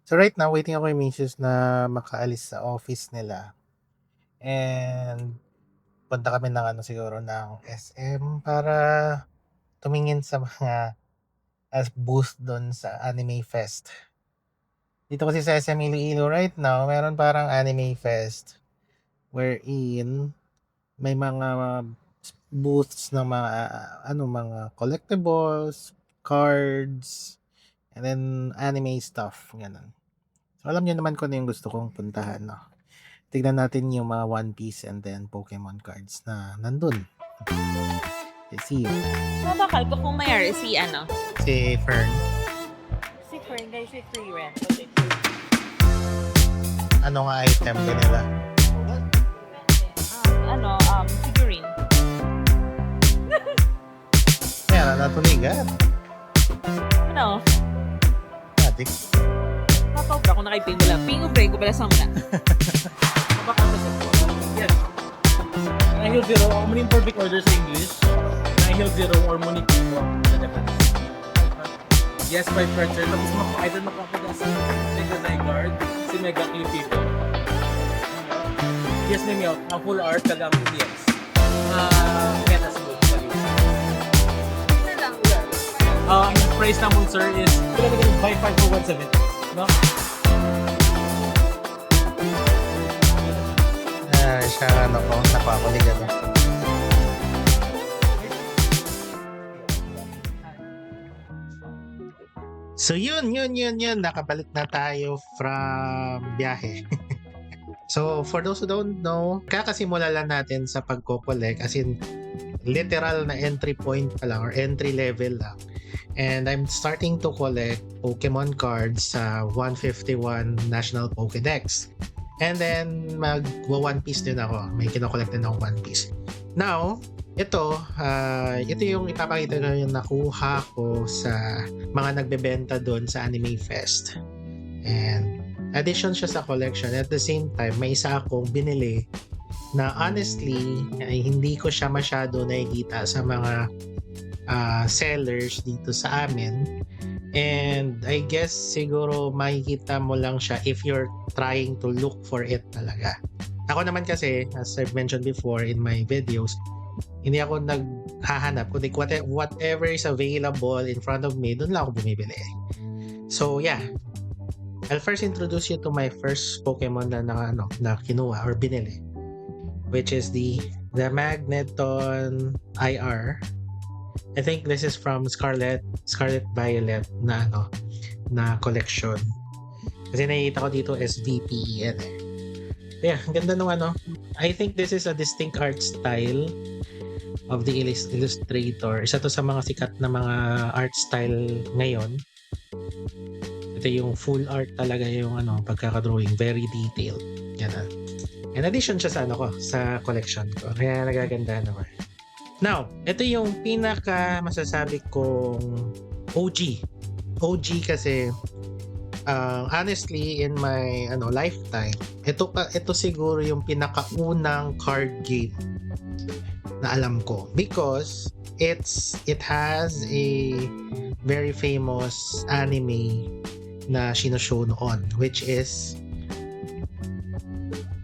So right now, waiting ako yung misis na makaalis sa office nila. And punta kami ng siguro ng SM para tumingin sa mga as booth doon sa Anime Fest. Dito kasi sa SM Iloilo right now, meron parang Anime Fest wherein may mga booths ng mga collectibles, cards, and then anime stuff, ganun. So alam niyo naman kung ano yung gusto kong puntahan, no? Tignan natin yung mga One Piece and then Pokemon cards na nandun. Okay, see you. Mabakal ko kung mayari si Si Fern. Si Fern guys, si free rent. Ano nga item ba nila? Figurine. Meron na tuligan. Magic. Mapawag ako na kay Ping. Wala. Ping o break ko pala sa muna. Mabakal na siya po. Yes. Nahil zero, ako muna yung perfect order sa English. Nahil zero or muna po sa Japanese. Yes, by pressure. Tapos either makakada si Mega Zygarde, si Mega Clippy. Yes, may meow. Ang full art tagang yes. Meta sa book. Ang price naman sir is kailan naging buy 5 for 170. No? Siya napakuligan na. So yun. Nakabalik na tayo from biyahe. So for those who don't know, kakasimula lang natin sa pagko-collect, as in literal na entry point pa lang or entry level lang. And I'm starting to collect Pokemon cards sa 151 National Pokédex. And then mag-One Piece din ako. May kinokollect din ako One Piece. Now, ito yung ipapakita ko yung nakuha ko sa mga nagbebenta doon sa Anime Fest. And addition siya sa collection. At the same time, may isa akong binili na honestly, ay hindi ko siya masyado nakikita sa mga sellers dito sa amin. And I guess siguro makikita mo lang siya if you're trying to look for it talaga. Ako naman kasi, as I've mentioned before in my videos, hindi ako naghahanap. Kundi whatever is available in front of me, doon lang ako bumibili. So yeah, I'll first introduce you to my first Pokemon na kinuha or binili, which is the Magneton IR. I think this is from Scarlet Violet na collection. Kasi nakikita ko dito SVPEN eh. Yeah, ang ganda nung I think this is a distinct art style of the illustrator. Isa to sa mga sikat na mga art style ngayon. Ito yung full art talaga yung pagkakadrawing, very detailed. Yan. In addition siya sa collection ko. Kaya nagaganda naman. Now, ito yung pinaka masasabi kong OG. OG kasi honestly in my lifetime, ito siguro yung pinakaunang card game na alam ko because it has a very famous anime na sinoshow noon, which is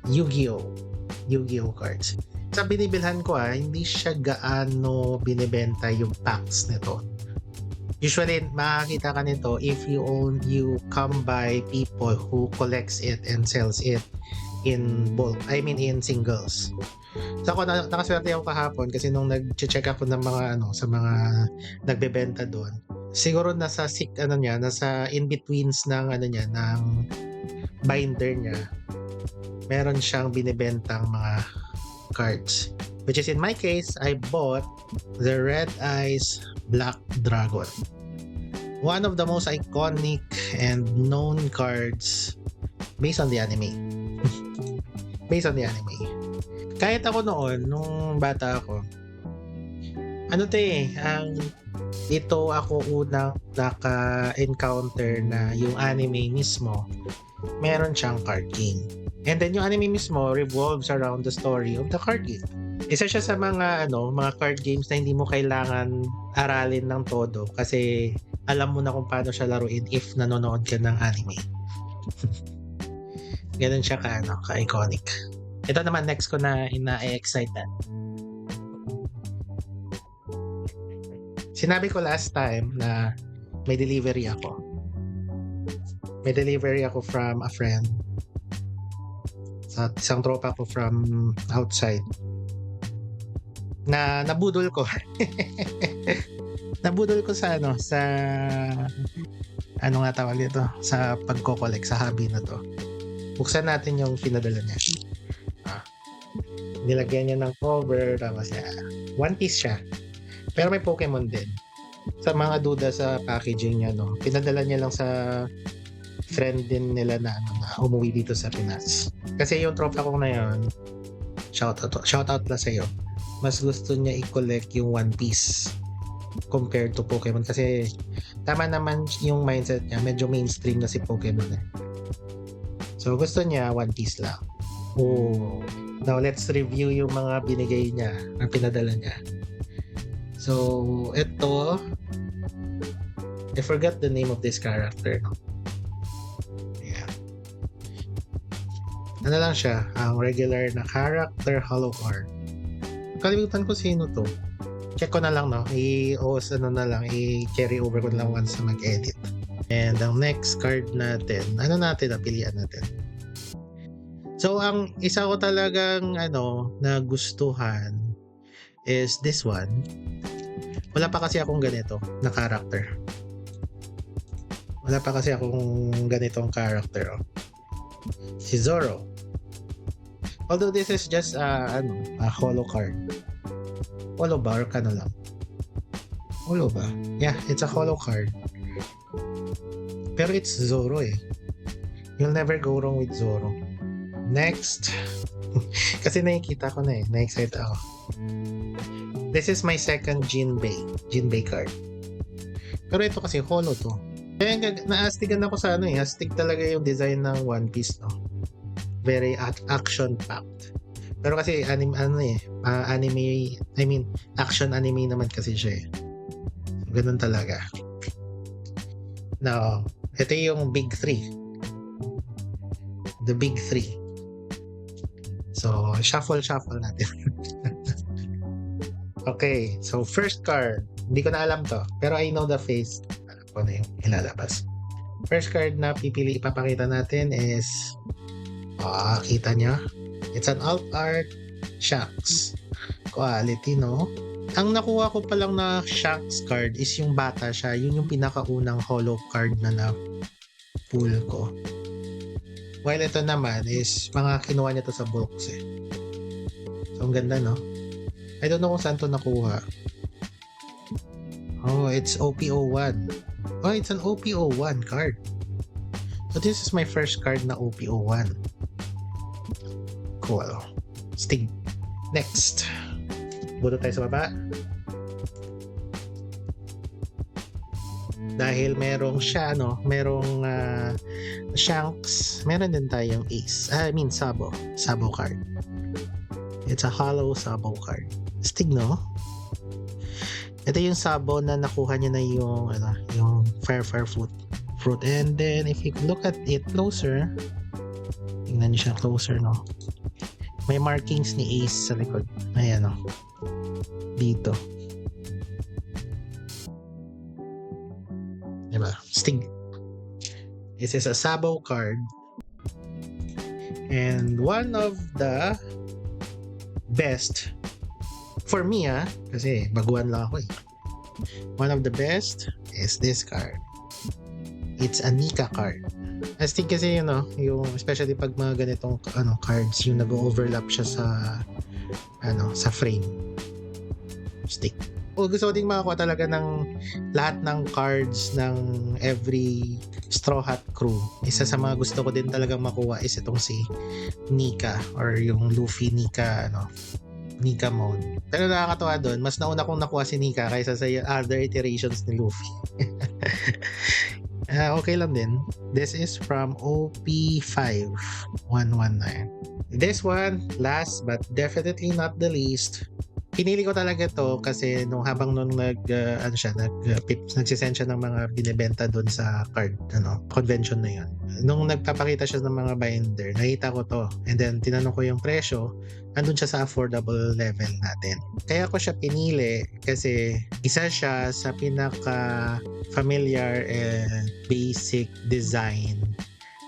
Yu-Gi-Oh cards. Sa binibilhan ko hindi siya gaano binibenta yung packs nito. Usually makakita ka nito if you come by people who collects it and sells it in bulk. I mean in singles. So ako nakaswerte ako kahapon kasi nung nag-check ako ng mga sa mga nagbebenta doon. Siguro nasa nasa in-betweens ng ng binder niya. Meron siyang binibentang mga cards. Which is in my case, I bought the Red Eyes Black Dragon. One of the most iconic and known cards based on the anime. Kahit ako noon, nung bata ako, ito ako unang naka-encounter na yung anime mismo, meron siyang card game. And then yung anime mismo revolves around the story of the card game. Isa siya sa mga card games na hindi mo kailangan aralin ng todo kasi alam mo na kung paano siya laruin if nanonood ka ng anime. Ganun siya ka-iconic. Ito naman next ko na ina-excite na. Sinabi ko last time na may delivery ako. May delivery ako from a friend. Sa isang tropa ko from outside. Na nabudol ko. Nabudol ko sa ano nga tawag dito, sa pagko-collect sa hobby na to. Buksan natin yung pinadala niya. Nilagyan niya ng cover, tapos One Piece siya. Pero may Pokemon din. Sa mga duda sa packaging niya, no, pinadala niya lang sa friend din nila na umuwi dito sa Pinas. Kasi yung tropa ko na yun, shout out na sa'yo. Mas gusto niya i-collect yung One Piece compared to Pokemon kasi tama naman yung mindset niya, medyo mainstream na si Pokemon eh. So gusto niya One Piece lang. Now let's review yung mga binigay niya, ang pinadala niya. So ito, I forgot the name of this character. Yeah. Ano lang siya, ang regular na character hollow card. Kalimutan ko sino to. Check ko na lang, no? I-carry over ko na lang once na mag-edit. And ang next card natin, pilian natin. So, ang isa ko talagang, nagustuhan is this one. Wala pa kasi akong ganito na character. Wala pa kasi akong ganitong character. Si Zoro. Although this is just a holo card. Holo ba or kano lang? Holo ba? Yeah, it's a holo card. Pero it's Zoro eh. You'll never go wrong with Zoro. Next. Kasi nakikita ko na eh. Na-excite ako. This is my second Jinbei card. Pero ito kasi holo to. Kaya naastigan ako sa astig talaga yung design ng One Piece, no? Very action-packed. Pero kasi action anime naman kasi siya eh. Ganun talaga. Now, ito yung big 3. The big 3. So, shuffle natin. Okay, so first card. Hindi ko na alam to, pero I know the face. Alam ko na yung ilalabas. First card na ipapakita natin is kita nyo? It's an alt art Shanks. Quality, no? Ang nakuha ko palang na Shanks card is yung bata siya. Yun yung pinakaunang holo card na na-pull ko. While ito naman is mga kinuha niya to sa box eh. So, ang ganda, no? I don't know kung saan to nakuha. Oh, it's OP01. Oh, it's an OP01 card. So, this is my first card na OP01. Cool. Stig. Next. Buto tayo sa baba. Dahil merong siya, merong Shanks. Meron din tayong Ace. Sabo. Sabo card. It's a hollow Sabo card. Stig, no? Ito yung Sabo na nakuha niya na yung fire fruit. And then, if you look at it closer, tingnan niyo siya closer, no? May markings ni Ace sa likod. Ayan, no? Dito. Diba? Stig. This is a Sabo card. And one of the best for me, kasi baguhan lang ako eh. One of the best is this card. It's a Nika card. Astig kasi yung especially pag mga ganitong cards, yung nag-overlap siya sa frame. Stick. Gusto ko ding makakuha talaga ng lahat ng cards ng every Straw Hat crew. Isa sa mga gusto ko din talaga makuha is itong si Nika or yung Luffy Nika Nika mode. Pero nakakatawa doon, mas nauna kong nakuha si Nika kaysa sa other iterations ni Luffy. Okay lang din. This is from OP5119. This one, last but definitely not the least, pinili ko talaga to kasi habang nagsisend siya ng mga binibenta doon sa convention na yun. Nung nagpapakita siya ng mga binder, nakita ko to. And then tinanong ko yung presyo, andun siya sa affordable level natin. Kaya ko siya pinili kasi isa siya sa pinaka familiar and basic design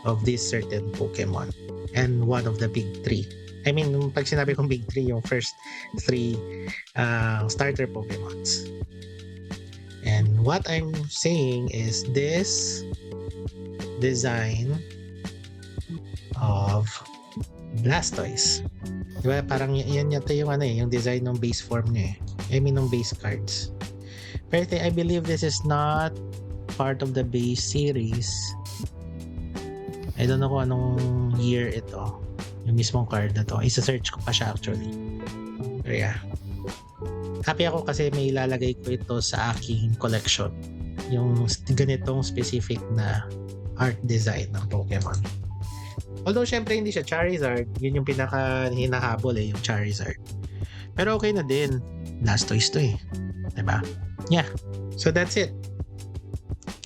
of this certain Pokemon and one of the big three. I mean, pag sinabi kong big three, yung first three starter Pokemons. And what I'm saying is this design of Blastoise. Diba? Parang yan yata yung yung design ng base form niya I mean, ng base cards. Pero I believe this is not part of the base series. I don't know kung anong year ito. Yung mismong card na to. Isa-search ko pa siya actually. Pero yeah. Happy ako kasi may ilalagay ko ito sa aking collection. Yung ganitong specific na art design ng Pokemon. Although syempre hindi siya Charizard. Yun yung pinaka hinahabol yung Charizard. Pero okay na din. Blastoise to Diba? Yeah. So that's it.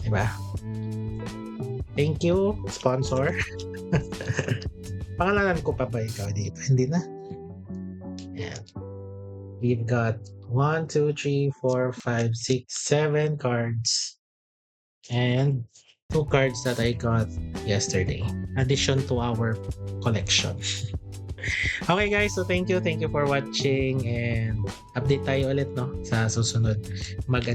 Diba? Thank you, sponsor. Pangalanan ko pa ba ikaw dito? Hindi na. Ayan. We've got 1, 2, 3, 4, 5, 6, 7 cards. And 2 cards that I got yesterday. Addition to our collection. Okay guys, so thank you for watching and update tayo ulit sa susunod. Mag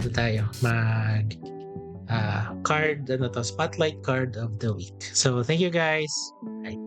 card spotlight card of the week. So thank you guys. Bye.